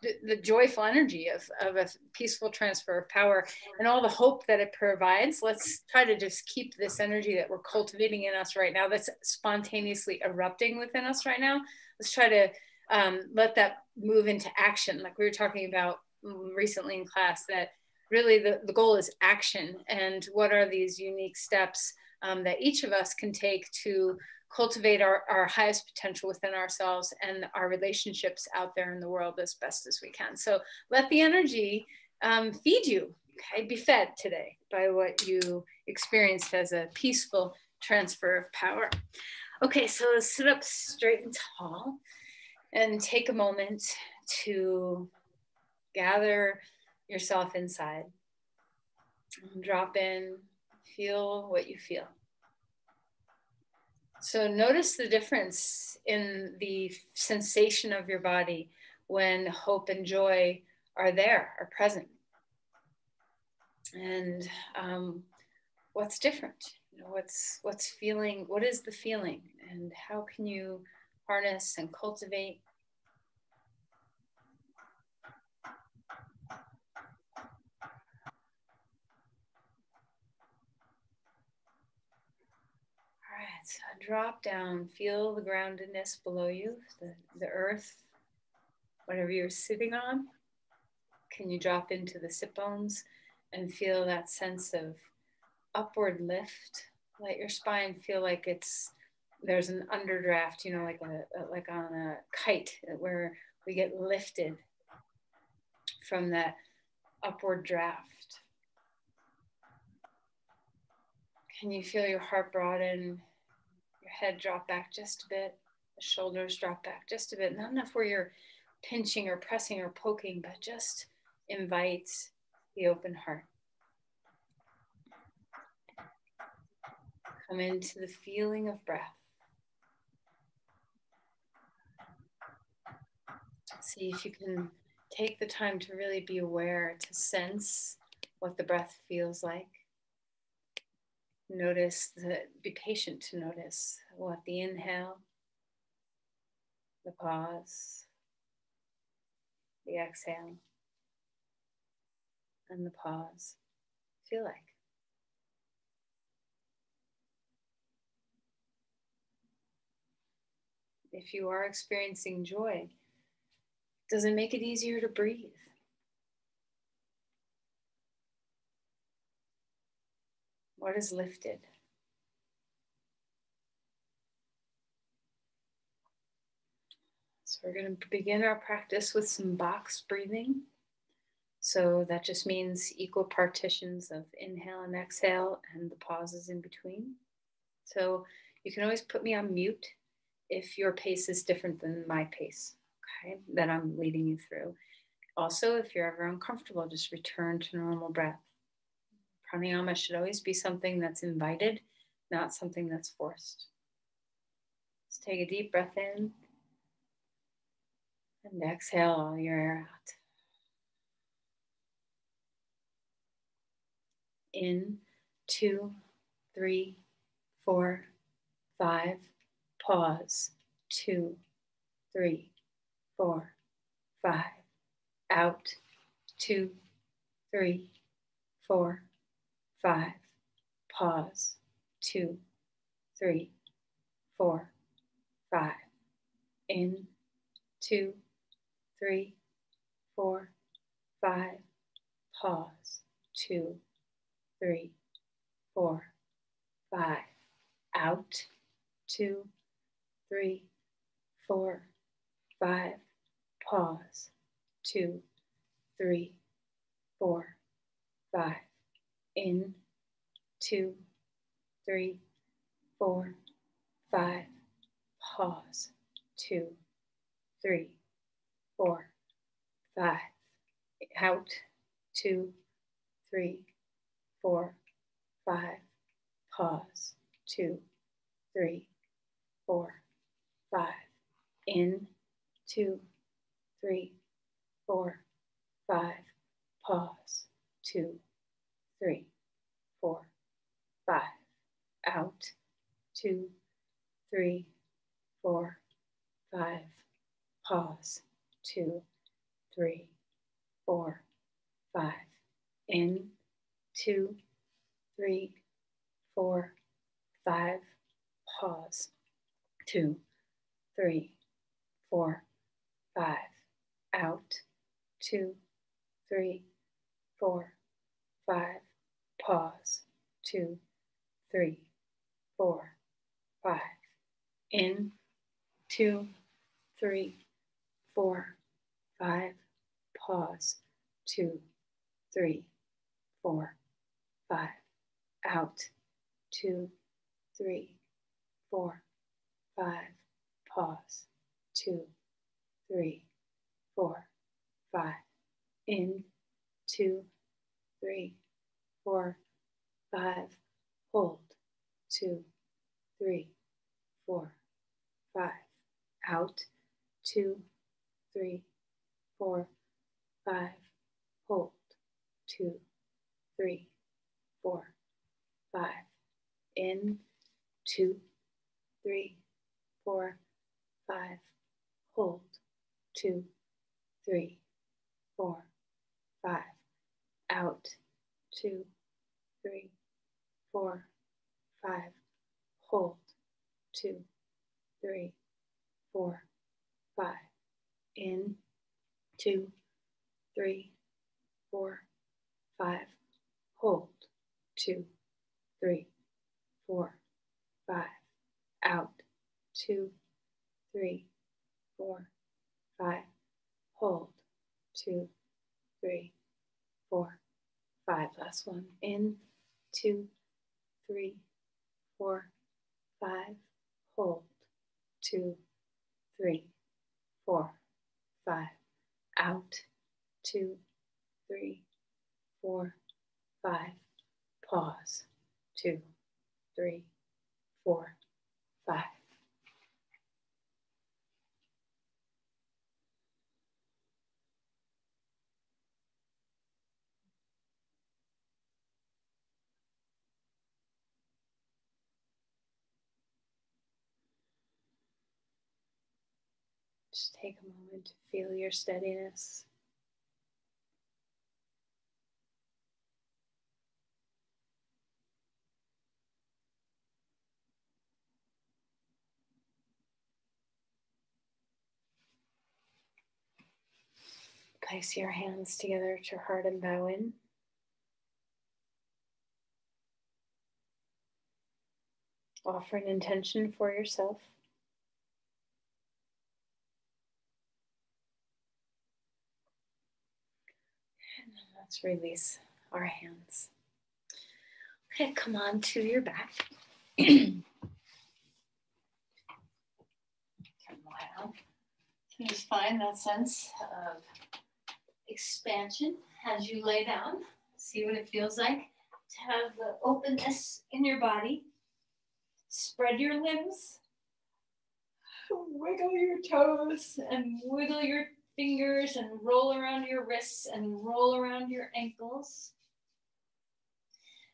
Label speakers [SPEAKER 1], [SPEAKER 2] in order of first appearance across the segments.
[SPEAKER 1] the joyful energy of a peaceful transfer of power and all the hope that it provides. Let's try to just keep this energy that we're cultivating in us right now, that's spontaneously erupting within us right now. Let's try to let that move into action. Like we were talking about recently in class, that really the goal is action. And what are these unique steps that each of us can take to cultivate our highest potential within ourselves and our relationships out there in the world as best as we can. So let the energy feed you, okay? Be fed today by what you experienced as a peaceful transfer of power. Okay, so sit up straight and tall and take a moment to gather yourself inside. Drop in, feel what you feel. So notice the difference in the sensation of your body when hope and joy are there, are present. And what's different? You know, what's feeling, what is the feeling? And how can you harness and cultivate? So drop down, feel the groundedness below you, the earth, whatever you're sitting on. Can you drop into the sit bones and feel that sense of upward lift? Let your spine feel like there's an underdraft, you know, like on a kite, where we get lifted from that upward draft. Can you feel your heart broaden? Head drop back just a bit, the shoulders drop back just a bit, not enough where you're pinching or pressing or poking, but just invite the open heart. Come into the feeling of breath. See if you can take the time to really be aware, to sense what the breath feels like. Be patient to notice what the inhale, the pause, the exhale, and the pause feel like. If you are experiencing joy, does it make it easier to breathe? What is lifted? So we're going to begin our practice with some box breathing. So that just means equal partitions of inhale and exhale and the pauses in between. So you can always put me on mute if your pace is different than my pace, okay, that I'm leading you through. Also, if you're ever uncomfortable, just return to normal breath. Pranayama should always be something that's invited, not something that's forced. Let's take a deep breath in and exhale all your air out. In, 2, 3, 4, 5, pause, 2, 3, 4, 5, out, 2, 3, 4, 5, pause, 2, 3, 4, 5, in, 2, 3, 4, 5, pause, 2, 3, 4, 5, out, 2, 3, 4, 5, pause, 2, 3, 4, 5, in, 2, 3, 4, 5, pause, 2, 3, 4, 5, out, 2, 3, 4, 5, pause, 2, 3, 4, 5, in, 2, 3, 4, 5, pause, 2, 3, 4, 5, out, 2, 3, 4, 5, pause, 2, 3, 4, 5. In, 2, 3, 4, 5. Pause. 2, 3, 4, 5. Out. 2, 3, 4, 5. Pause. 2, 3, 4, 5. In. 2, 3, 4, 5. Pause. 2, 3, 4, 5. Out. 2, 3, 4, 5. Pause. 2, 3, 4, 5. In. 2, 3, 4, 5. Hold. 2, 3, 4, 5. Out. 2, 3, 4, 5. Hold. 2, 3, 4, 5. In. 2, 3, 4, 5. Hold. 2, 3, 4, 5. Out. 2, 3, 4, 5. Hold. 2, 3, 4, 5. In. 2, 3, 4, 5. Hold. 2, 3, 4, 5. Out. 2, 3, 4, 5. Hold. 2, 3, 4, 5. Last one. In. 2, 3, 4, 5. Hold. 2, 3, 4, 5. Out. 2, 3, 4, 5. Pause. 2, 3, 4, 5. Just take a moment to feel your steadiness. Place your hands together at your heart and bow in. Offer an intention for yourself. And then let's release our hands. Okay, come on to your back. Come on. You just find that sense of expansion as you lay down. See what it feels like to have the openness in your body. Spread your limbs. Wiggle your toes and wiggle your fingers and roll around your wrists and roll around your ankles.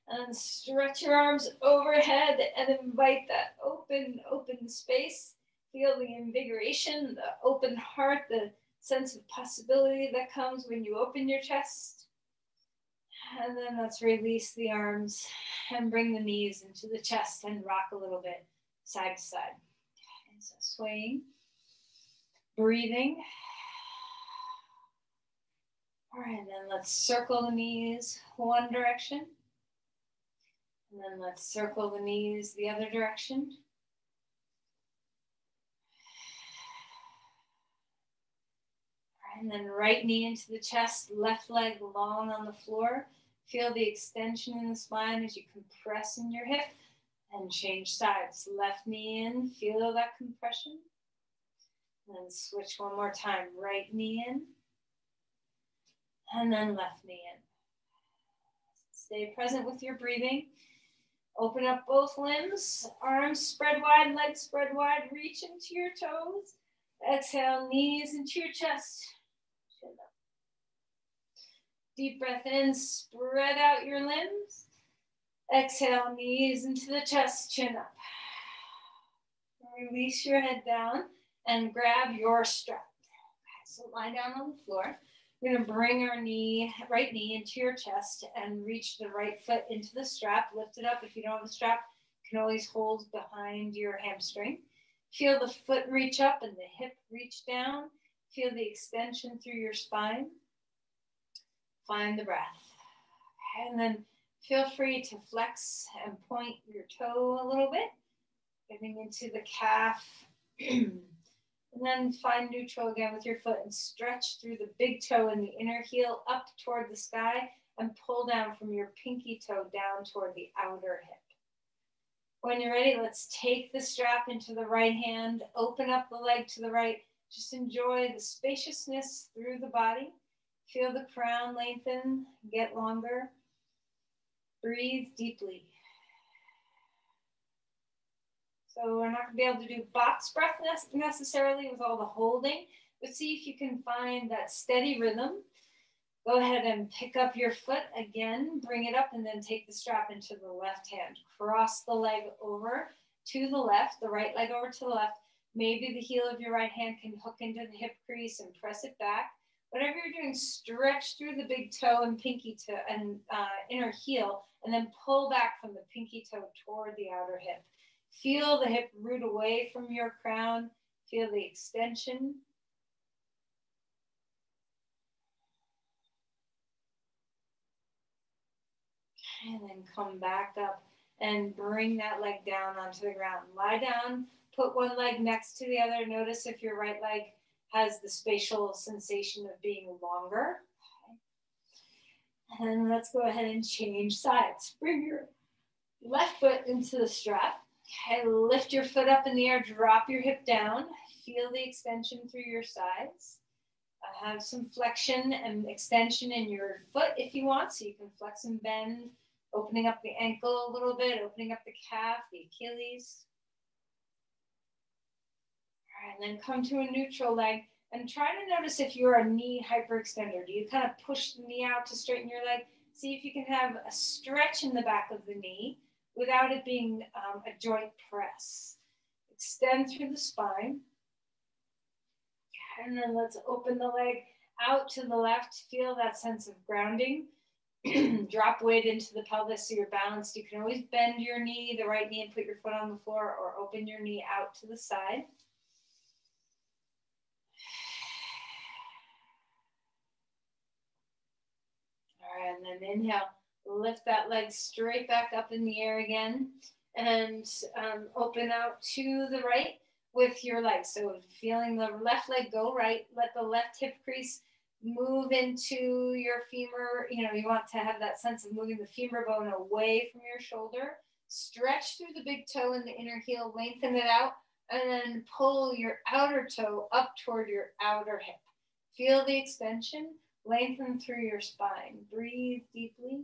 [SPEAKER 1] And stretch your arms overhead and invite that open space. Feel the invigoration, the open heart, the sense of possibility that comes when you open your chest. And then let's release the arms and bring the knees into the chest and rock a little bit side to side. And so swaying, breathing. All right, and then let's circle the knees one direction. And then let's circle the knees the other direction. And then right knee into the chest, left leg long on the floor. Feel the extension in the spine as you compress in your hip and change sides. Left knee in, feel that compression. And then switch one more time. Right knee in, and then left knee in. Stay present with your breathing. Open up both limbs, arms spread wide, legs spread wide, reach into your toes. Exhale, knees into your chest. Chin up. Deep breath in, spread out your limbs. Exhale, knees into the chest, chin up. Release your head down and grab your strap. So lie down on the floor. We're going to bring our right knee into your chest and reach the right foot into the strap. Lift it up. If you don't have a strap, you can always hold behind your hamstring. Feel the foot reach up and the hip reach down. Feel the extension through your spine. Find the breath. And then feel free to flex and point your toe a little bit, getting into the calf. And then find neutral again with your foot and stretch through the big toe and the inner heel up toward the sky and pull down from your pinky toe down toward the outer hip. When you're ready, let's take the strap into the right hand, open up the leg to the right. Just enjoy the spaciousness through the body. Feel the crown lengthen, get longer. Breathe deeply. So we're not going to be able to do box breath necessarily with all the holding, but see if you can find that steady rhythm. Go ahead and pick up your foot again, bring it up, and then take the strap into the left hand. Cross the leg over to the left, the right leg over to the left. Maybe the heel of your right hand can hook into the hip crease and press it back. Whatever you're doing, stretch through the big toe and pinky toe and inner heel, and then pull back from the pinky toe toward the outer hip. Feel the hip root away from your crown. Feel the extension. And then come back up and bring that leg down onto the ground. Lie down, put one leg next to the other. Notice if your right leg has the spatial sensation of being longer. Okay. And let's go ahead and change sides. Bring your left foot into the strap. Okay, lift your foot up in the air, drop your hip down. Feel the extension through your sides. Have some flexion and extension in your foot if you want, so you can flex and bend, opening up the ankle a little bit, opening up the calf, the Achilles. All right, and then come to a neutral leg and try to notice if you're a knee hyperextender. Do you kind of push the knee out to straighten your leg? See if you can have a stretch in the back of the knee without it being a joint press. Extend through the spine. And then let's open the leg out to the left. Feel that sense of grounding. Drop weight into the pelvis so you're balanced. You can always bend your knee, the right knee, and put your foot on the floor, or open your knee out to the side. All right, and then inhale. Lift that leg straight back up in the air again, and open out to the right with your legs. So feeling the left leg go right, let the left hip crease move into your femur. You know, you want to have that sense of moving the femur bone away from your shoulder. Stretch through the big toe and the inner heel, lengthen it out, and then pull your outer toe up toward your outer hip. Feel the extension, lengthen through your spine. Breathe deeply.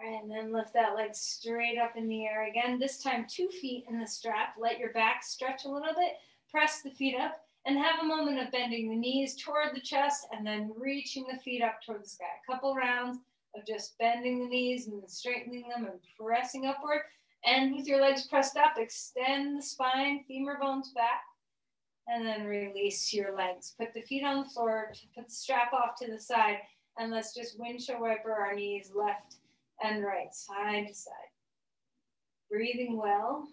[SPEAKER 1] All right, and then lift that leg straight up in the air again. This time 2 feet in the strap. Let your back stretch a little bit. Press the feet up and have a moment of bending the knees toward the chest and then reaching the feet up toward the sky. A couple rounds of just bending the knees and straightening them and pressing upward. And with your legs pressed up, extend the spine, femur bones back, and then release your legs. Put the feet on the floor, put the strap off to the side, and let's just windshield wiper our knees left and right, side to side. Breathing well.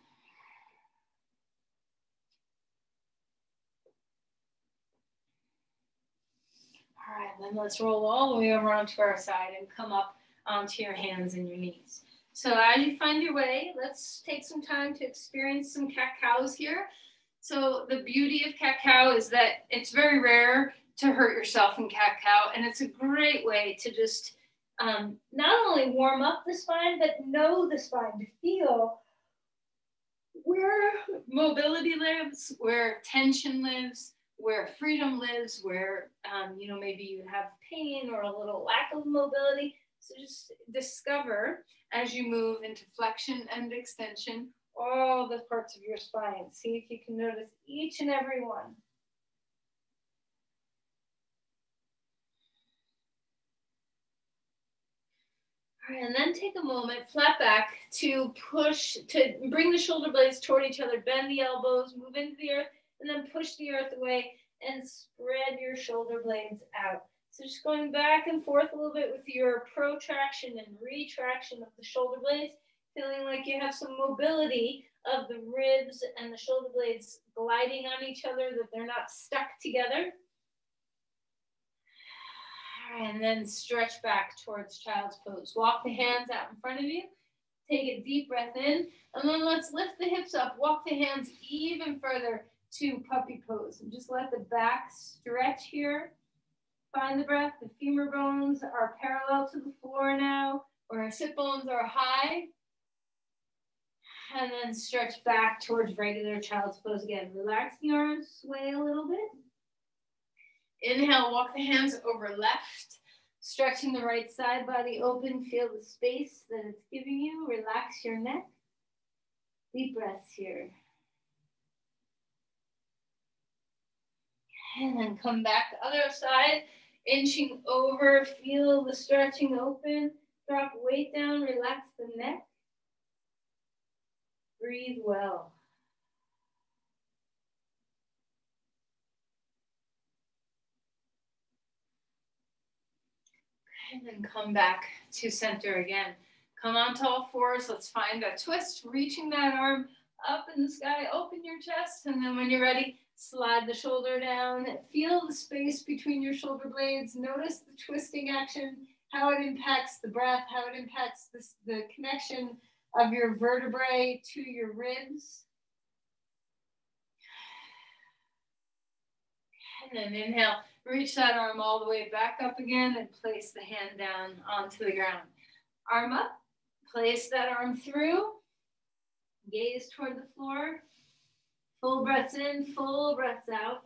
[SPEAKER 1] All right, then let's roll all the way over onto our side and come up onto your hands and your knees. So as you find your way, let's take some time to experience some cat-cows here. So the beauty of cat-cow is that it's very rare to hurt yourself in cat-cow, and it's a great way to just not only warm up the spine, but know the spine, to feel where mobility lives, where tension lives, where freedom lives, where maybe you have pain or a little lack of mobility. So just discover as you move into flexion and extension all the parts of your spine. See if you can notice each and every one. All right, and then take a moment, flat back, to bring the shoulder blades toward each other, bend the elbows, move into the earth, and then push the earth away and spread your shoulder blades out. So just going back and forth a little bit with your protraction and retraction of the shoulder blades, feeling like you have some mobility of the ribs and the shoulder blades gliding on each other, that they're not stuck together. All right, and then stretch back towards child's pose. Walk the hands out in front of you. Take a deep breath in, and then let's lift the hips up. Walk the hands even further to puppy pose. And just let the back stretch here. Find the breath. The femur bones are parallel to the floor now, or our sit bones are high. And then stretch back towards regular child's pose again. Relax the arms, sway a little bit. Inhale, walk the hands over left, stretching the right side body open. Feel the space that it's giving you. Relax your neck. Deep breaths here. And then come back other side, inching over. Feel the stretching open. Drop weight down, relax the neck. Breathe well. And then come back to center again. Come onto all fours. Let's find a twist, reaching that arm up in the sky. Open your chest, and then when you're ready, slide the shoulder down. Feel the space between your shoulder blades. Notice the twisting action, how it impacts the breath, how it impacts the connection of your vertebrae to your ribs. And then inhale, reach that arm all the way back up again and place the hand down onto the ground. Arm up, place that arm through, gaze toward the floor. Full breaths in, full breaths out.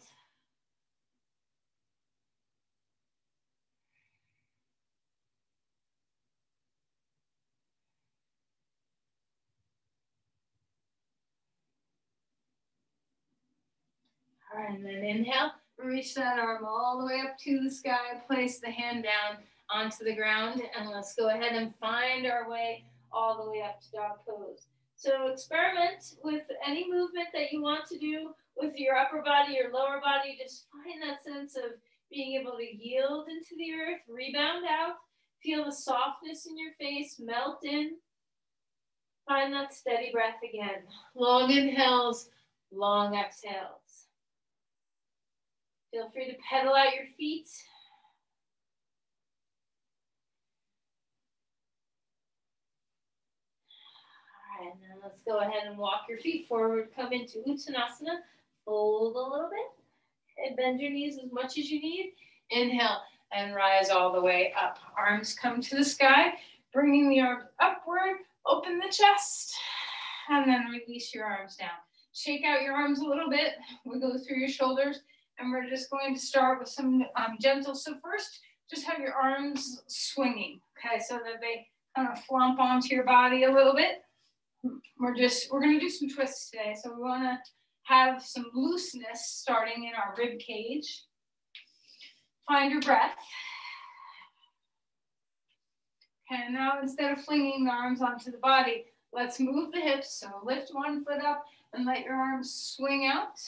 [SPEAKER 1] All right, and then inhale, reach that arm all the way up to the sky, place the hand down onto the ground, and let's go ahead and find our way all the way up to dog pose. So experiment with any movement that you want to do with your upper body or lower body. Just find that sense of being able to yield into the earth, rebound out, feel the softness in your face, melt in. Find that steady breath again. Long inhales, long exhales. Feel free to pedal out your feet. All right, now let's go ahead and walk your feet forward. Come into Uttanasana. Fold a little bit. And bend your knees as much as you need. Inhale and rise all the way up. Arms come to the sky, bringing the arms upward. Open the chest, and then release your arms down. Shake out your arms a little bit. Wiggle through your shoulders. And we're just going to start with some gentle. So first, just have your arms swinging, okay? So that they kind of flump onto your body a little bit. We're going to do some twists today. So we want to have some looseness starting in our rib cage. Find your breath. Okay, now instead of flinging the arms onto the body, let's move the hips. So lift one foot up and let your arms swing out.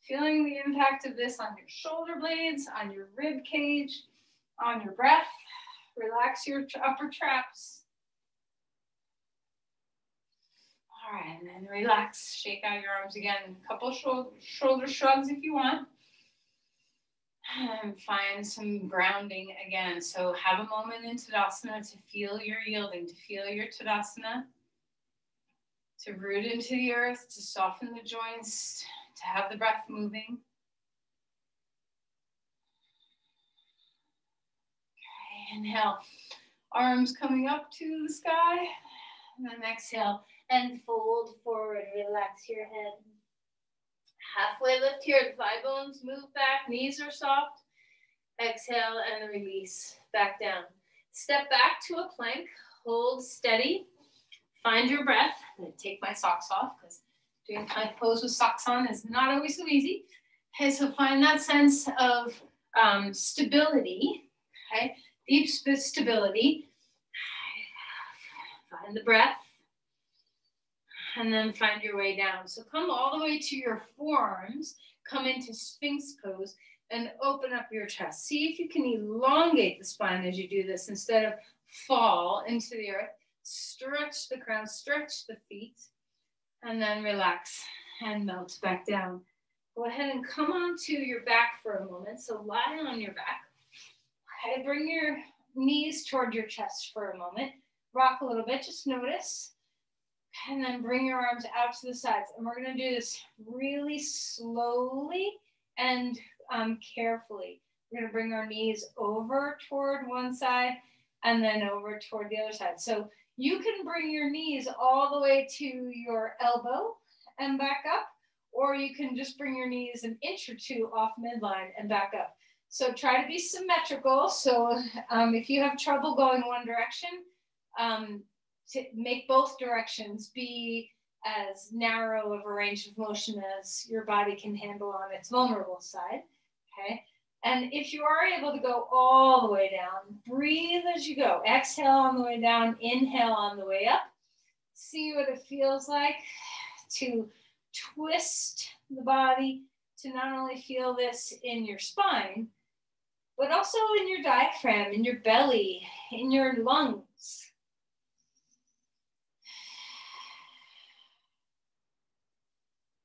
[SPEAKER 1] Feeling the impact of this on your shoulder blades, on your rib cage, on your breath. Relax your upper traps. All right, and then relax. Shake out your arms again. A couple shoulder shrugs if you want. And find some grounding again. So have a moment in Tadasana to feel your yielding, to feel your Tadasana, to root into the earth, to soften the joints, to have the breath moving. Okay, inhale, arms coming up to the sky, and then exhale and fold forward, relax your head. Halfway lift here, thigh bones move back, knees are soft. Exhale and release, back down. Step back to a plank, hold steady, find your breath. I'm gonna take my socks off because doing plank pose with socks on is not always so easy. Okay, so find that sense of stability, okay? Deep stability. And the breath. And then find your way down. So come all the way to your forearms, come into Sphinx pose, and open up your chest. See if you can elongate the spine as you do this instead of fall into the earth. Stretch the crown, stretch the feet, and then relax and melt back down. Go ahead and come onto your back for a moment. So lie on your back. Okay, bring your knees toward your chest for a moment. Rock a little bit, just notice. And then bring your arms out to the sides. And we're gonna do this really slowly and carefully. We're gonna bring our knees over toward one side and then over toward the other side. So you can bring your knees all the way to your elbow and back up, or you can just bring your knees an inch or two off midline and back up. So try to be symmetrical. So if you have trouble going one direction, to make both directions be as narrow of a range of motion as your body can handle on its vulnerable side, okay? And if you are able to go all the way down, breathe as you go. Exhale on the way down, inhale on the way up. See what it feels like to twist the body, to not only feel this in your spine, but also in your diaphragm, in your belly, in your lungs.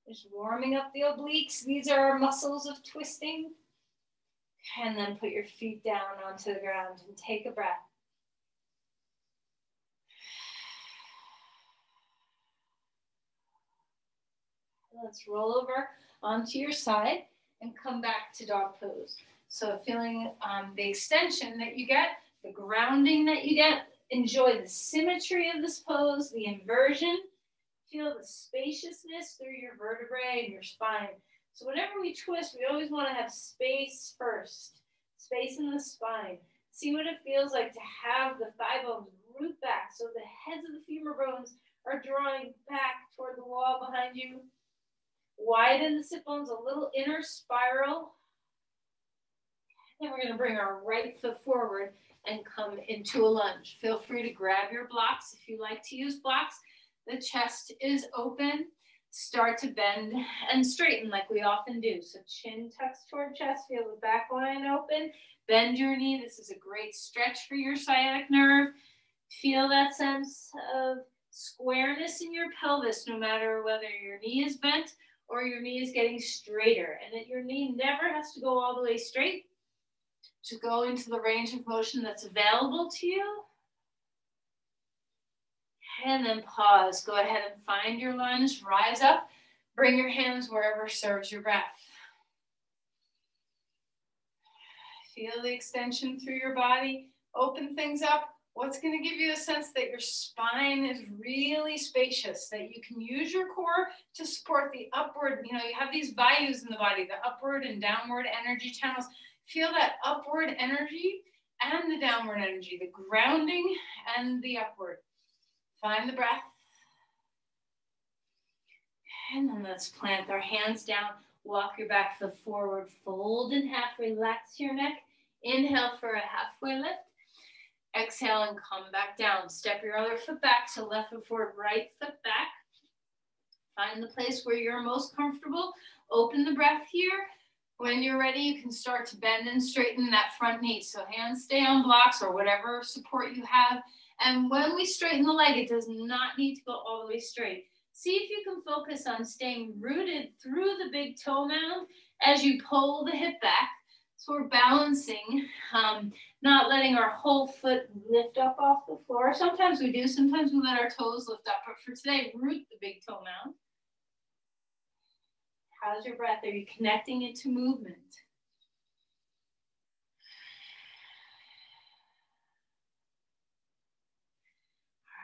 [SPEAKER 1] Just warming up the obliques. These are our muscles of twisting. And then put your feet down onto the ground and take a breath. Let's roll over onto your side and come back to dog pose. So feeling the extension that you get, the grounding that you get, enjoy the symmetry of this pose, the inversion. Feel the spaciousness through your vertebrae and your spine. So whenever we twist, we always want to have space first, space in the spine. See what it feels like to have the thigh bones root back. So the heads of the femur bones are drawing back toward the wall behind you. Widen the sit bones, a little inner spiral. And we're going to bring our right foot forward and come into a lunge. Feel free to grab your blocks if you like to use blocks. The chest is open. Start to bend and straighten like we often do. So chin tucks toward chest, feel the back line open. Bend your knee. This is a great stretch for your sciatic nerve. Feel that sense of squareness in your pelvis, no matter whether your knee is bent or your knee is getting straighter. And that your knee never has to go all the way straight to go into the range of motion that's available to you. And then pause. Go ahead and find your lunge. Rise up. Bring your hands wherever serves your breath. Feel the extension through your body. Open things up. What's going to give you a sense that your spine is really spacious, that you can use your core to support the upward. You have these vayus in the body, the upward and downward energy channels. Feel that upward energy and the downward energy, the grounding and the upward. Find the breath. And then let's plant our hands down. Walk your back foot forward. Fold in half. Relax your neck. Inhale for a halfway lift. Exhale and come back down. Step your other foot back. So left foot forward, right foot back. Find the place where you're most comfortable. Open the breath here. When you're ready, you can start to bend and straighten that front knee. So hands stay on blocks or whatever support you have. And when we straighten the leg, it does not need to go all the way straight. See if you can focus on staying rooted through the big toe mound as you pull the hip back. So we're balancing, not letting our whole foot lift up off the floor. Sometimes we do, sometimes we let our toes lift up. But for today, root the big toe mound. How's your breath? Are you connecting it to movement?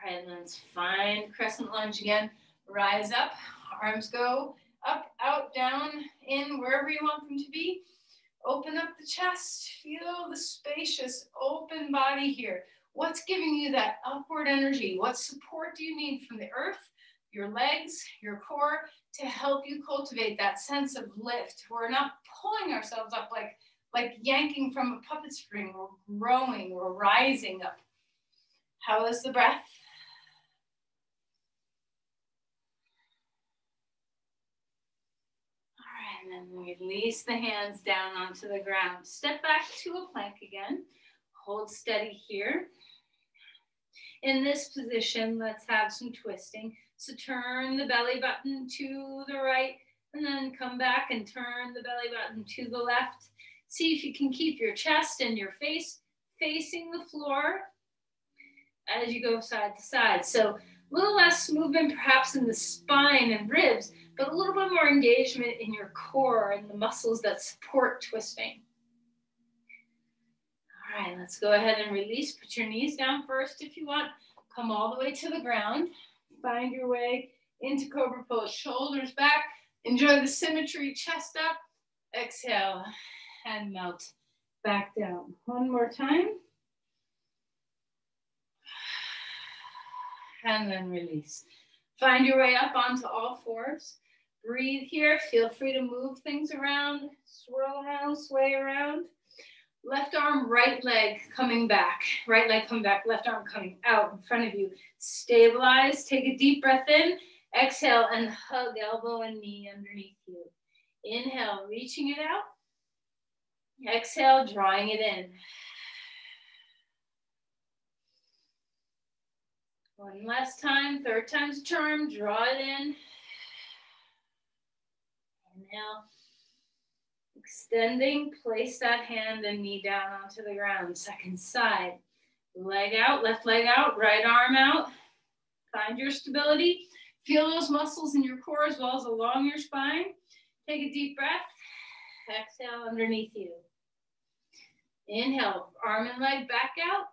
[SPEAKER 1] All right, let's find crescent lunge again. Rise up, arms go up, out, down, in, wherever you want them to be. Open up the chest, feel the spacious, open body here. What's giving you that upward energy? What support do you need from the earth, your legs, your core, to help you cultivate that sense of lift? We're not pulling ourselves up like yanking from a puppet string. We're growing, we're rising up. How is the breath? And then release the hands down onto the ground. Step back to a plank again. Hold steady here. In this position, let's have some twisting. So turn the belly button to the right and then come back and turn the belly button to the left. See if you can keep your chest and your face facing the floor as you go side to side. So a little less movement perhaps in the spine and ribs, but a little bit more engagement in your core and the muscles that support twisting. All right, let's go ahead and release. Put your knees down first if you want. Come all the way to the ground. Find your way into Cobra Pose. Shoulders back. Enjoy the symmetry. Chest up. Exhale and melt back down. One more time. And then release. Find your way up onto all fours. Breathe here. Feel free to move things around. Swirl around, sway around. Left arm, right leg coming back. Right leg coming back, left arm coming out in front of you. Stabilize, take a deep breath in. Exhale and hug elbow and knee underneath you. Inhale, reaching it out. Exhale, drawing it in. One last time, third time's a charm, draw it in. Inhale. Extending, place that hand and knee down onto the ground. Second side, leg out, left leg out, right arm out. Find your stability. Feel those muscles in your core as well as along your spine. Take a deep breath. Exhale underneath you. Inhale, arm and leg back out.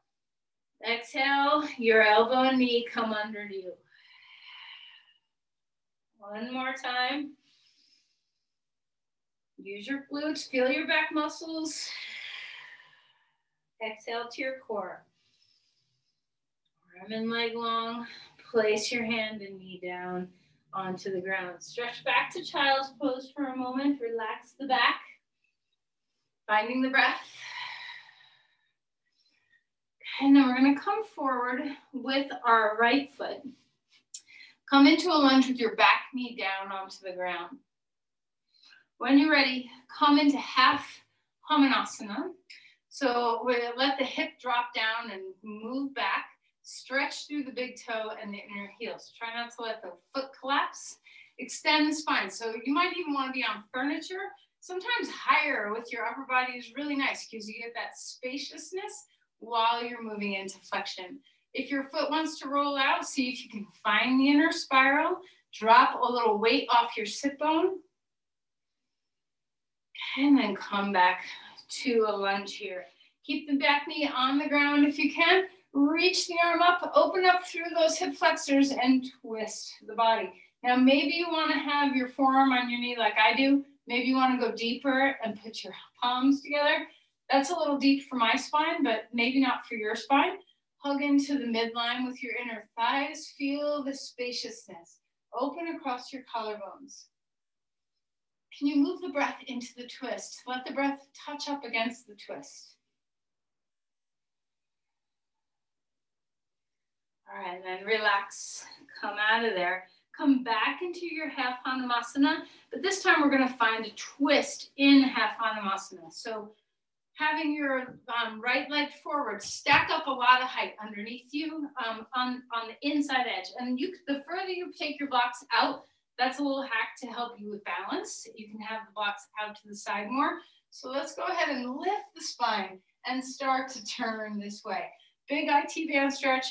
[SPEAKER 1] Exhale, your elbow and knee come under you. One more time. Use your glutes, feel your back muscles. Exhale to your core. Arm and leg long. Place your hand and knee down onto the ground. Stretch back to child's pose for a moment. Relax the back. Finding the breath. And then we're going to come forward with our right foot. Come into a lunge with your back knee down onto the ground. When you're ready, come into half Hamanasana. So we let the hip drop down and move back. Stretch through the big toe and the inner heel. So try not to let the foot collapse. Extend the spine. So you might even want to be on furniture. Sometimes higher with your upper body is really nice because you get that spaciousness while you're moving into flexion. If your foot wants to roll out, see if you can find the inner spiral. Drop a little weight off your sit bone. And then come back to a lunge here. Keep the back knee on the ground if you can. Reach the arm up, open up through those hip flexors and twist the body. Now maybe you want to have your forearm on your knee like I do. Maybe you want to go deeper and put your palms together. That's a little deep for my spine, but maybe not for your spine. Hug into the midline with your inner thighs. Feel the spaciousness. Open across your collarbones. Can you move the breath into the twist? Let the breath touch up against the twist. All right, then relax. Come out of there. Come back into your half Hanumasana, but this time we're going to find a twist in half Hanumasana. So having your right leg forward, stack up a lot of height underneath you on the inside edge. And the further you take your blocks out, that's a little hack to help you with balance. You can have the blocks out to the side more. So let's go ahead and lift the spine and start to turn this way. Big IT band stretch.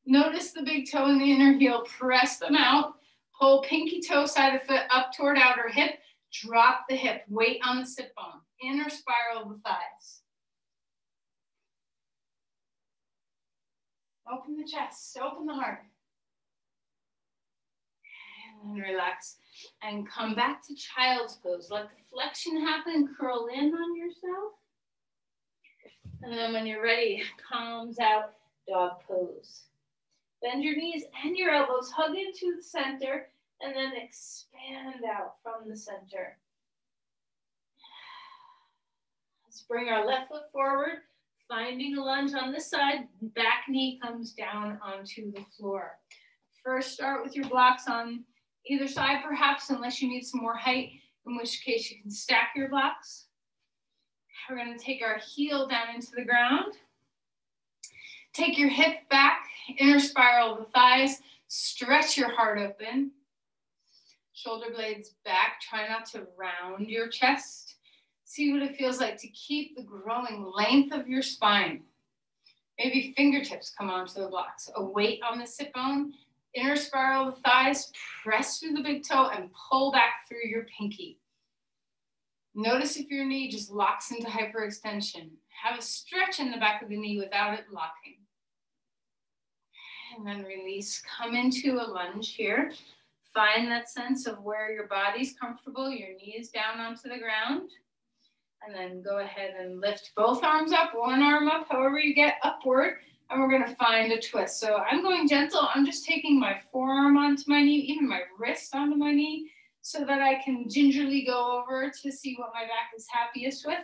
[SPEAKER 1] Notice the big toe and the inner heel. Press them out. Pull pinky toe side of the foot up toward outer hip. Drop the hip. Weight on the sit bone. Inner spiral of the thighs. Open the chest. Open the heart. And relax. And come back to child's pose. Let the flexion happen. Curl in on yourself. And then when you're ready, palms out, dog pose. Bend your knees and your elbows. Hug into the center. And then expand out from the center. Let's bring our left foot forward. Finding a lunge on this side. Back knee comes down onto the floor. First, start with your blocks on either side, perhaps, unless you need some more height. in which case you can stack your blocks. We're going to take our heel down into the ground. Take your hip back, inner spiral the thighs, stretch your heart open. Shoulder blades back, try not to round your chest. See what it feels like to keep the growing length of your spine. Maybe fingertips come onto the blocks. A weight on the sit bone, inner spiral the thighs, press through the big toe and pull back through your pinky. Notice if your knee just locks into hyperextension. Have a stretch in the back of the knee without it locking. And then release, come into a lunge here. Find that sense of where your body's comfortable, your knees down onto the ground. And then go ahead and lift both arms up, one arm up, however you get upward. And we're gonna find a twist. So I'm going gentle. I'm just taking my forearm onto my knee, even my wrist onto my knee, so that I can gingerly go over to see what my back is happiest with.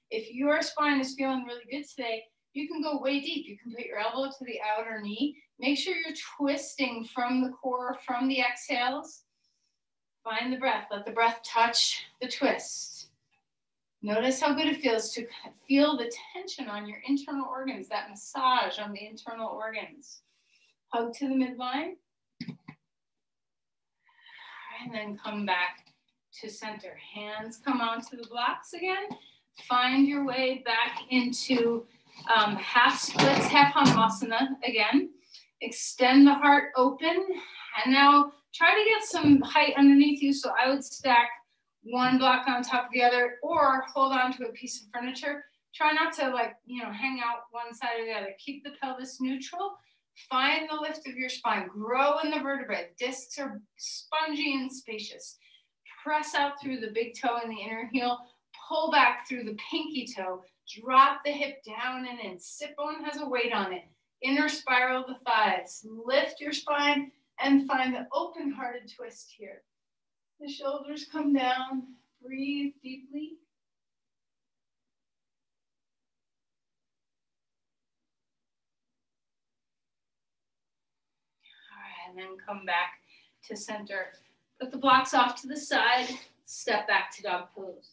[SPEAKER 1] If your spine is feeling really good today, you can go way deep. You can put your elbow to the outer knee. Make sure you're twisting from the core, from the exhales. Find the breath. Let the breath touch the twist. Notice how good it feels to feel the tension on your internal organs, that massage on the internal organs. Hug to the midline. And then come back to center. Hands come onto the blocks again. Find your way back into half splits, half Hanumasana again. Extend the heart open. And now try to get some height underneath you. So I would stack one block on top of the other or hold on to a piece of furniture. Try not to hang out one side or the other. Keep the pelvis neutral. Find the lift of your spine. Grow in the vertebrae. Discs are spongy and spacious. Press out through the big toe and the inner heel. Pull back through the pinky toe. Drop the hip down and in. Sit bone has a weight on it. Inner spiral the thighs. Lift your spine and find the open-hearted twist here. The shoulders come down. Breathe deeply. And then come back to center. Put the blocks off to the side. Step back to dog pose.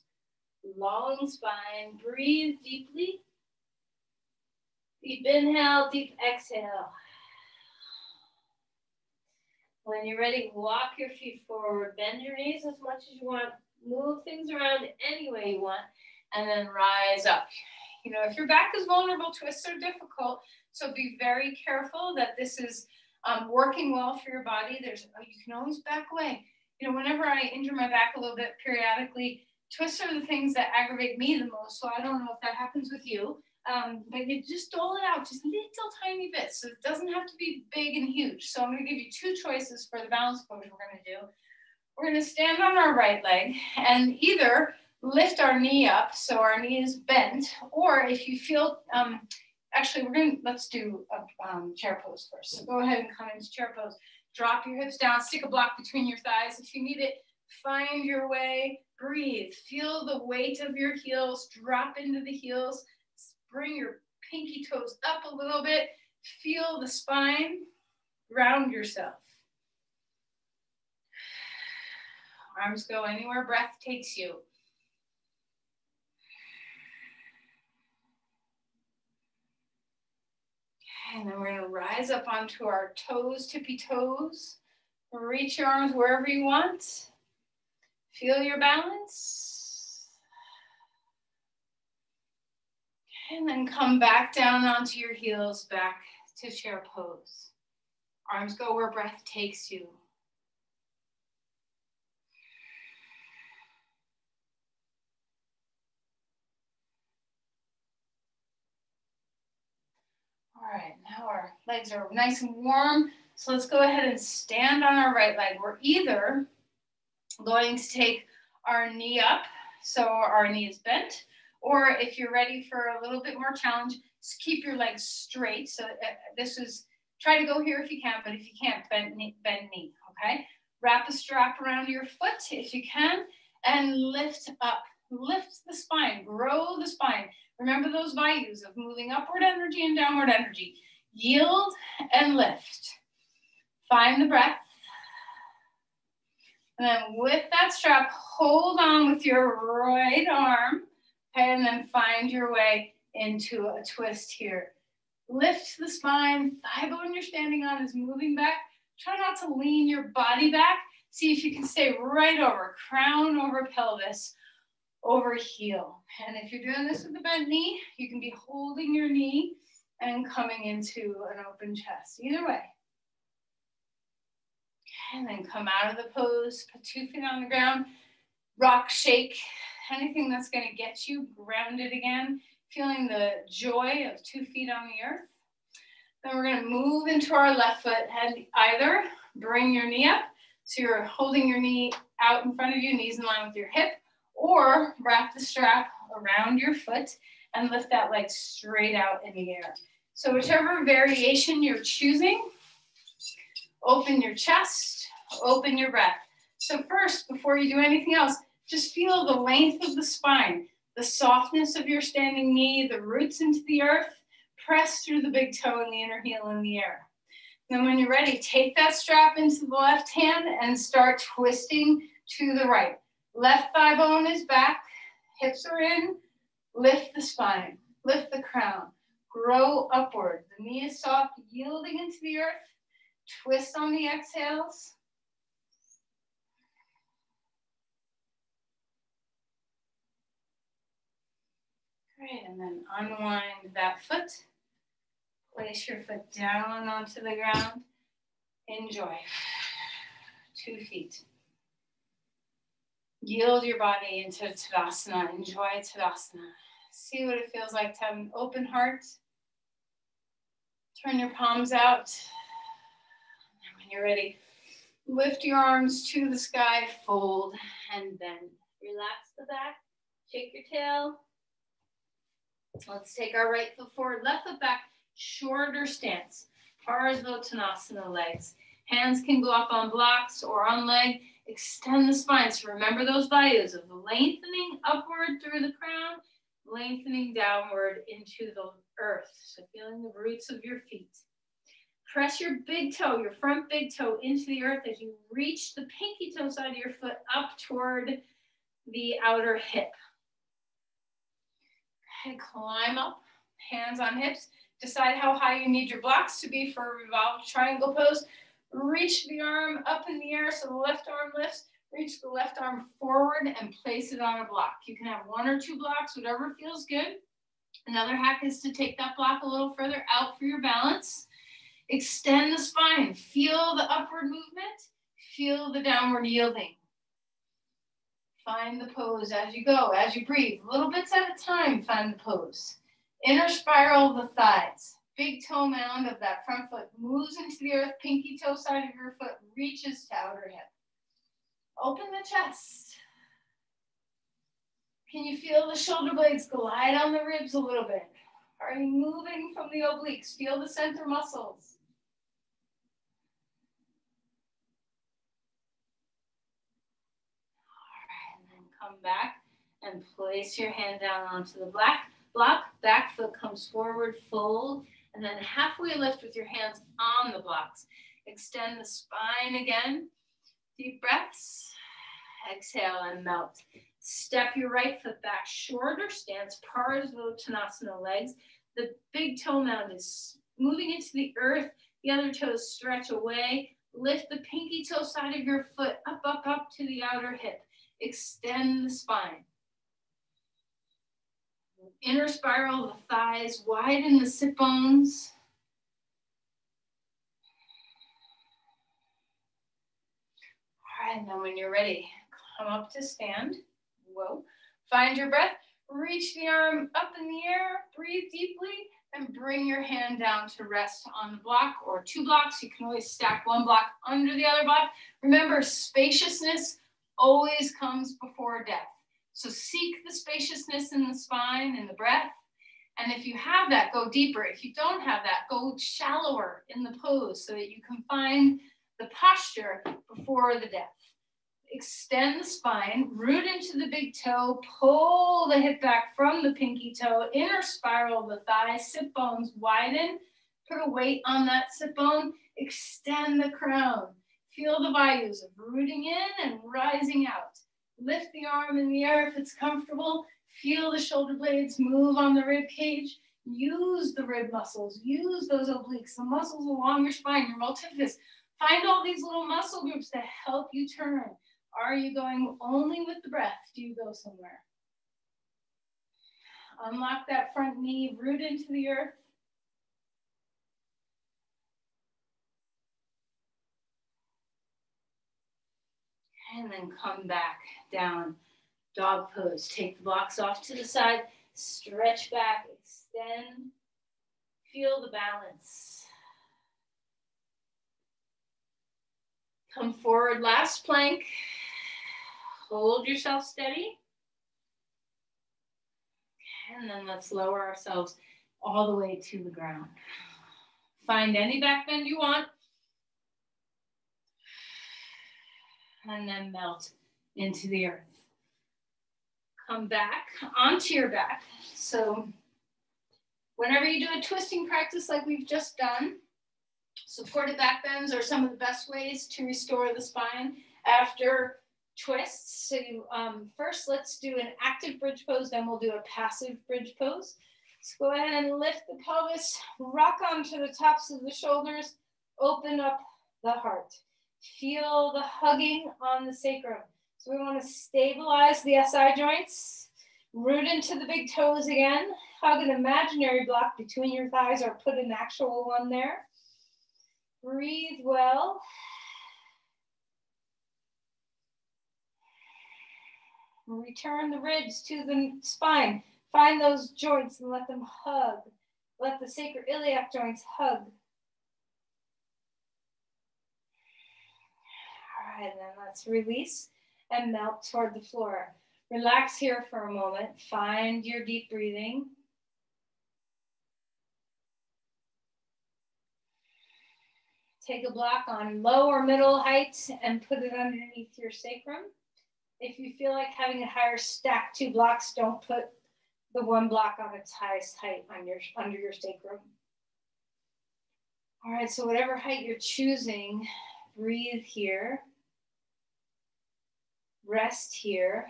[SPEAKER 1] Long spine. Breathe deeply. Deep inhale, deep exhale. When you're ready, walk your feet forward. Bend your knees as much as you want. Move things around any way you want. And then rise up. If your back is vulnerable, twists are difficult. So be very careful that this is working well for your body. You can always back away. Whenever I injure my back a little bit periodically, twists are the things that aggravate me the most. So I don't know if that happens with you. But you just dole it out, just little tiny bits. So it doesn't have to be big and huge. So I'm going to give you two choices for the balance pose we're going to do. We're going to stand on our right leg and either lift our knee up so our knee is bent, or if you feel, let's do a chair pose first. So go ahead and come into chair pose. Drop your hips down, stick a block between your thighs. If you need it, find your way, breathe. Feel the weight of your heels, drop into the heels. Bring your pinky toes up a little bit. Feel the spine. Ground yourself. Arms go anywhere breath takes you. Okay, and then we're going to rise up onto our toes, tippy toes. Reach your arms wherever you want. Feel your balance. And then come back down onto your heels, back to chair pose. Arms go where breath takes you. All right, now our legs are nice and warm. So let's go ahead and stand on our right leg. We're either going to take our knee up, so our knee is bent, or if you're ready for a little bit more challenge, just keep your legs straight. So try to go here if you can, but if you can't, bend knee, okay? Wrap a strap around your foot if you can, and lift up. Lift the spine, grow the spine. Remember those values of moving upward energy and downward energy. Yield and lift. Find the breath. And then with that strap, hold on with your right arm, okay, and then find your way into a twist here. Lift the spine, thigh bone you're standing on is moving back. Try not to lean your body back. See if you can stay right over, crown over pelvis, over heel. And if you're doing this with a bent knee, you can be holding your knee and coming into an open chest, either way. And then come out of the pose, put 2 feet on the ground, rock, shake, anything that's gonna get you grounded again, feeling the joy of 2 feet on the earth. Then we're gonna move into our left foot and either bring your knee up, so you're holding your knee out in front of you, knees in line with your hip, or wrap the strap around your foot and lift that leg straight out in the air. So whichever variation you're choosing, open your chest, open your breath. So first, before you do anything else, just feel the length of the spine, the softness of your standing knee, the roots into the earth, press through the big toe and the inner heel in the air. Then when you're ready, take that strap into the left hand and start twisting to the right. Left thigh bone is back, hips are in, lift the spine, lift the crown, grow upward. The knee is soft, yielding into the earth, twist on the exhales. Great, and then unwind that foot. Place your foot down onto the ground. Enjoy. 2 feet. Yield your body into Tadasana. Enjoy Tadasana. See what it feels like to have an open heart. Turn your palms out. And when you're ready, lift your arms to the sky, fold and bend. Relax the back, shake your tail. Let's take our right foot forward, left foot back, shorter stance. Parsvottanasana legs. Hands can go up on blocks or on leg. Extend the spine. So remember those values of the lengthening upward through the crown, lengthening downward into the earth. So feeling the roots of your feet. Press your big toe, your front big toe into the earth as you reach the pinky toe side of your foot up toward the outer hip. Okay, climb up, hands on hips. Decide how high you need your blocks to be for a revolved triangle pose. Reach the arm up in the air so the left arm lifts. Reach the left arm forward and place it on a block. You can have 1 or 2 blocks, whatever feels good. Another hack is to take that block a little further out for your balance. Extend the spine. Feel the upward movement. Feel the downward yielding. Find the pose as you go, as you breathe. Little bits at a time, find the pose. Inner spiral the thighs. Big toe mound of that front foot moves into the earth. Pinky toe side of your foot reaches to outer hip. Open the chest. Can you feel the shoulder blades glide on the ribs a little bit? Are you moving from the obliques? Feel the center muscles. Come back and place your hand down onto the block. Back foot comes forward, fold, and then halfway lift with your hands on the blocks. Extend the spine again. Deep breaths. Exhale and melt. Step your right foot back, shorter stance, Parsvottanasana legs. The big toe mound is moving into the earth. The other toes stretch away. Lift the pinky toe side of your foot up to the outer hip. Extend the spine. Inner spiral the thighs, widen the sit bones. All right, and then when you're ready, come up to stand. Whoa. Find your breath. Reach the arm up in the air. Breathe deeply and bring your hand down to rest on the block or 2 blocks. You can always stack 1 block under the other block. Remember, spaciousness always comes before depth. So seek the spaciousness in the spine and the breath. And if you have that, go deeper. If you don't have that, go shallower in the pose so that you can find the posture before the depth. Extend the spine, root into the big toe, pull the hip back from the pinky toe, inner spiral the thighs, sit bones widen, put a weight on that sit bone, extend the crown. Feel the vayus of rooting in and rising out. Lift the arm in the air if it's comfortable. Feel the shoulder blades move on the rib cage. Use the rib muscles. Use those obliques, the muscles along your spine, your multifidus. Find all these little muscle groups to help you turn. Are you going only with the breath? Do you go somewhere? Unlock that front knee, root into the earth. And then come back down, dog pose. Take the blocks off to the side, stretch back, extend, feel the balance. Come forward, last plank. Hold yourself steady. And then let's lower ourselves all the way to the ground. Find any back bend you want. And then melt into the earth. Come back onto your back. So whenever you do a twisting practice like we've just done, supported back bends are some of the best ways to restore the spine after twists. So you, first let's do an active bridge pose, then we'll do a passive bridge pose. So go ahead and lift the pelvis, rock onto the tops of the shoulders, open up the heart. Feel the hugging on the sacrum. So we want to stabilize the SI joints, root into the big toes again, hug an imaginary block between your thighs or put an actual one there. Breathe well. Return the ribs to the spine. Find those joints and let them hug. Let the sacroiliac joints hug. All right, then let's release and melt toward the floor. Relax here for a moment. Find your deep breathing. Take a block on low or middle height and put it underneath your sacrum. If you feel like having a higher stack 2 blocks, don't put the 1 block on its highest height on under your sacrum. All right, so whatever height you're choosing, breathe here. Rest here.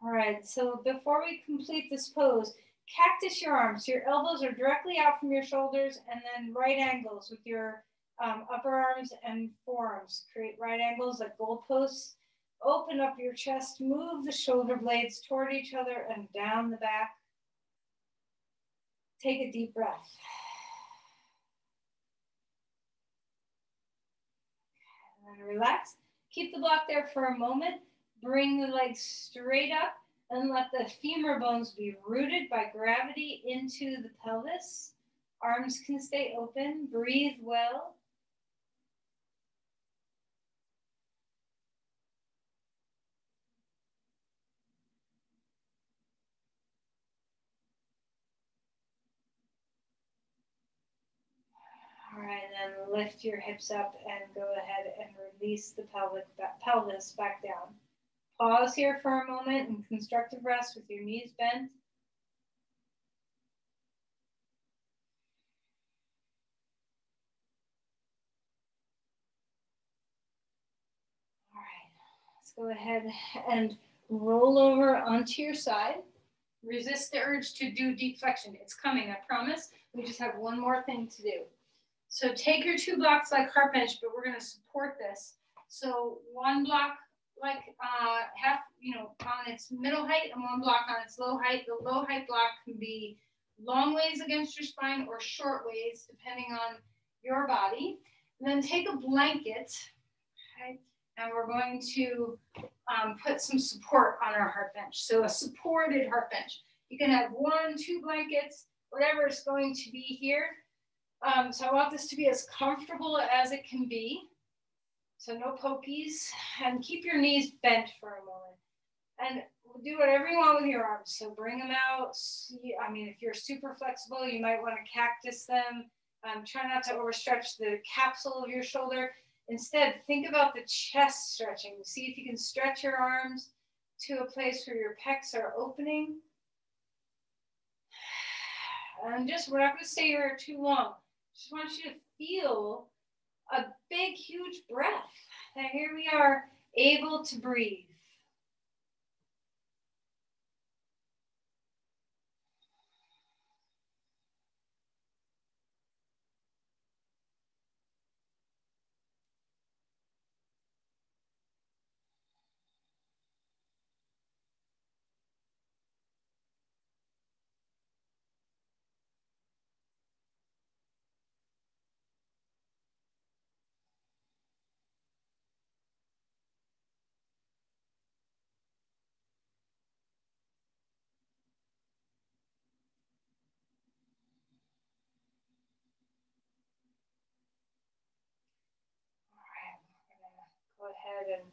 [SPEAKER 1] All right, so before we complete this pose, cactus your arms. So your elbows are directly out from your shoulders and then right angles with your upper arms and forearms. Create right angles like goalposts. Open up your chest, move the shoulder blades toward each other and down the back. Take a deep breath. And then relax. Keep the block there for a moment. Bring the legs straight up and let the femur bones be rooted by gravity into the pelvis. Arms can stay open. Breathe well. All right, then lift your hips up and go ahead and release the pelvis back down. Pause here for a moment in constructive rest with your knees bent. All right, let's go ahead and roll over onto your side. Resist the urge to do deep flexion. It's coming, I promise. We just have one more thing to do. So take your 2 blocks like heart bench, but we're going to support this. So 1 block like half, on its middle height and 1 block on its low height. The low height block can be long ways against your spine or short ways, depending on your body. And then take a blanket, okay, and we're going to put some support on our heart bench. So a supported heart bench. You can have 1, 2 blankets, whatever is going to be here. So I want this to be as comfortable as it can be. So no pokies, and keep your knees bent for a moment. And do whatever you want with your arms. So bring them out. I mean, if you're super flexible, you might want to cactus them. Try not to overstretch the capsule of your shoulder. Instead, think about the chest stretching. See if you can stretch your arms to a place where your pecs are opening. And we're not going to stay here too long. Just want you to feel a big, huge breath. And here we are, able to breathe. Go ahead and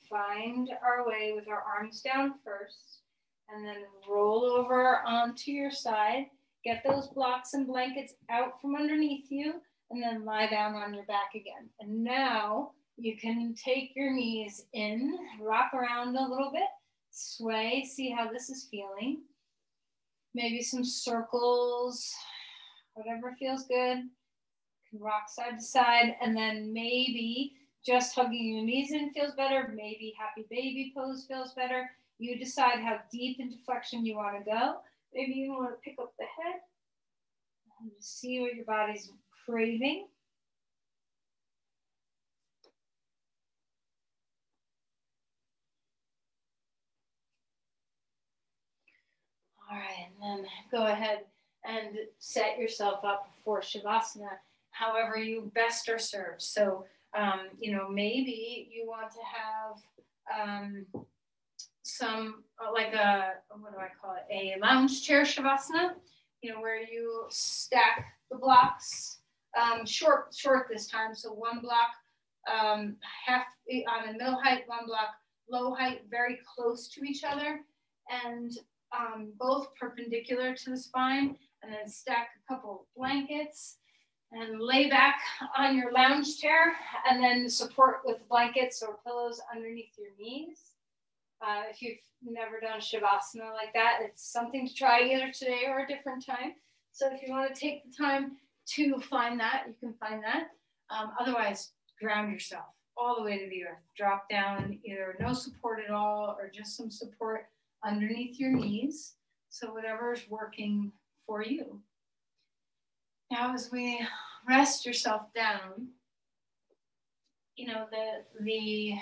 [SPEAKER 1] find our way with our arms down first, and then roll over onto your side. Get those blocks and blankets out from underneath you, and then lie down on your back again. And now you can take your knees in, rock around a little bit, sway, see how this is feeling. Maybe some circles, whatever feels good. Rock side to side, and then maybe just hugging your knees in feels better. Maybe happy baby pose feels better. You decide how deep into flexion you want to go. Maybe you want to pick up the head and see what your body's craving. All right, and then go ahead and set yourself up for Shavasana, however you best are served. So, maybe you want to have some, like what do I call it? A lounge chair Shavasana, where you stack the blocks, short this time. So one block half on the middle height, one block low height, very close to each other, and both perpendicular to the spine, and then stack a couple blankets and lay back on your lounge chair, and then support with blankets or pillows underneath your knees. If you've never done Shavasana like that, it's something to try either today or a different time. So if you want to take the time to find that, you can find that. Otherwise, ground yourself all the way to the earth. Drop down, either no support at all or just some support underneath your knees. So whatever is working for you. Now, as we rest yourself down, the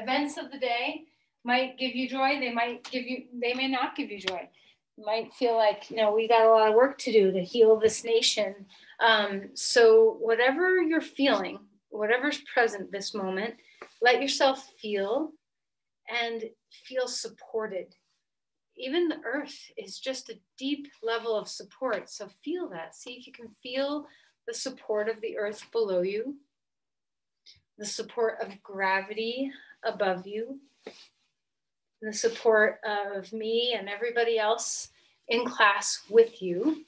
[SPEAKER 1] events of the day might give you joy. They may not give you joy. You might feel like, we got a lot of work to do to heal this nation. So whatever you're feeling, whatever's present this moment, let yourself feel and feel supported. Even the earth is just a deep level of support. So feel that. See if you can feel the support of the earth below you, the support of gravity above you, the support of me and everybody else in class with you,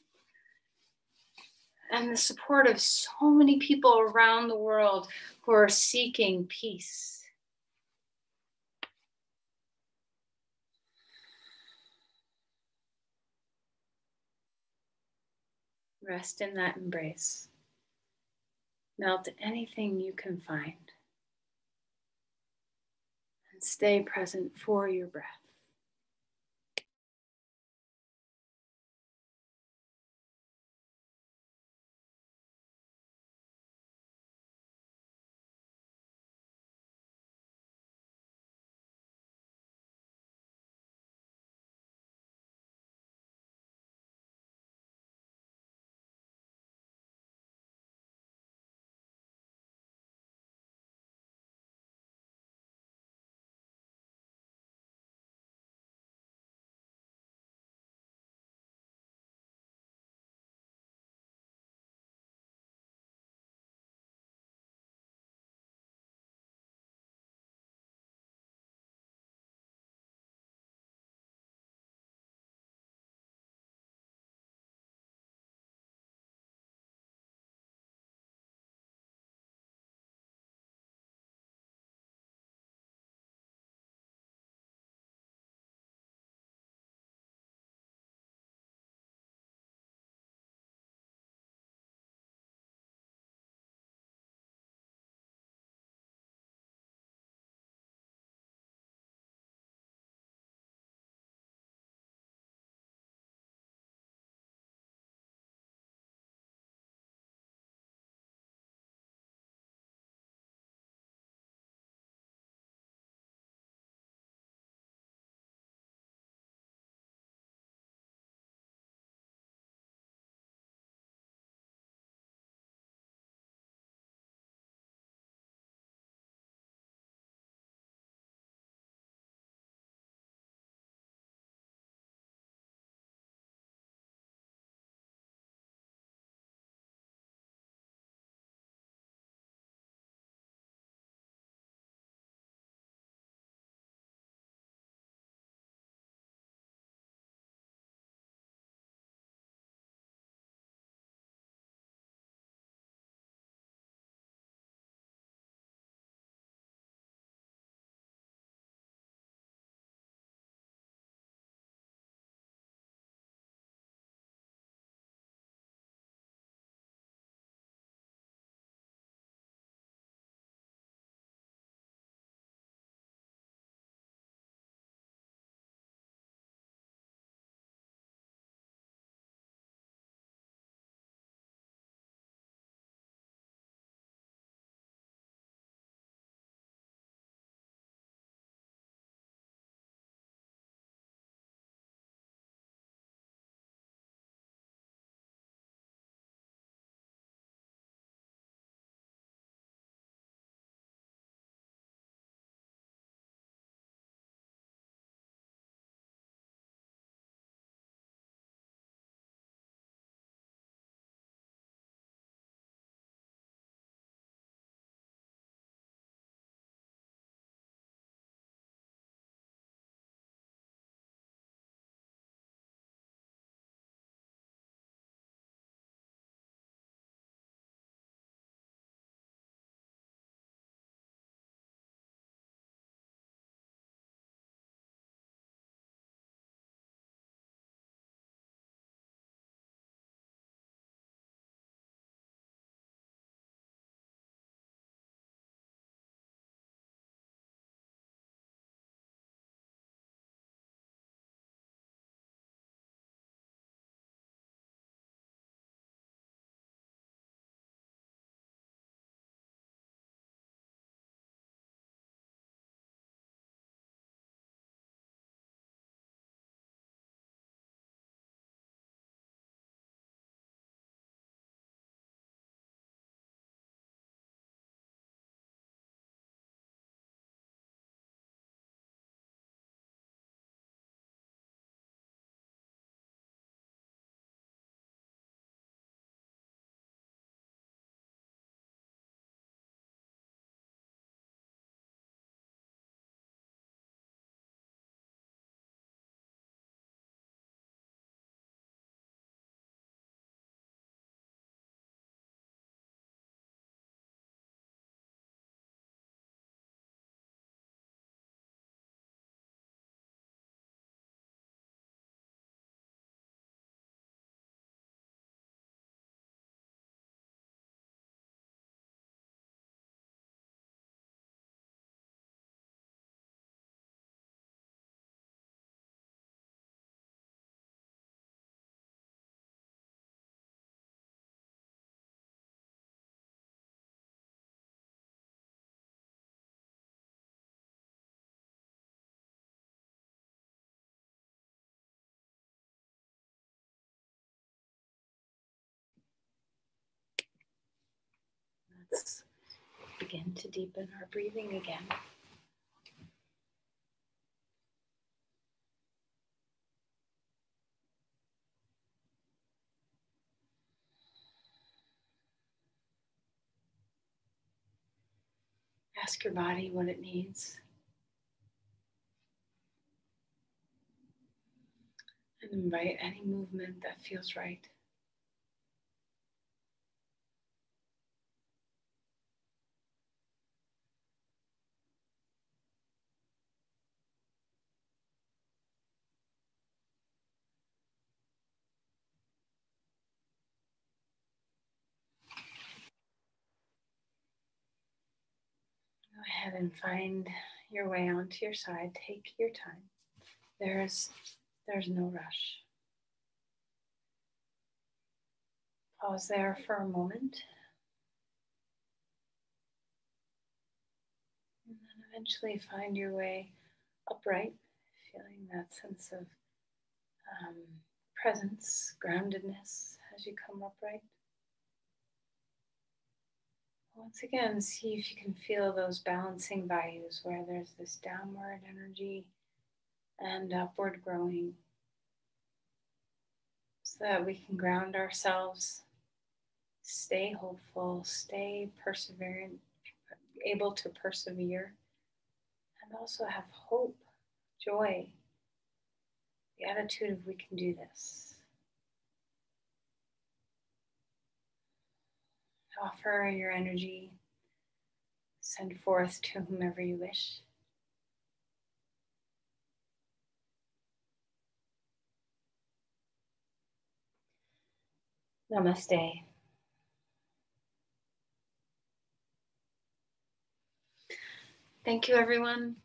[SPEAKER 1] and the support of so many people around the world who are seeking peace. Rest in that embrace. Melt anything you can find. And stay present for your breath. Let's begin to deepen our breathing again. Ask your body what it needs. And invite any movement that feels right. Go ahead and find your way onto your side. Take your time. There's no rush. Pause there for a moment. And then eventually find your way upright, feeling that sense of presence, groundedness as you come upright. Once again, see if you can feel those balancing values where there's this downward energy and upward growing, so that we can ground ourselves, stay hopeful, stay perseverant, able to persevere, and also have hope, joy, the attitude of we can do this. Offer your energy, send forth to whomever you wish. Namaste. Thank you, everyone.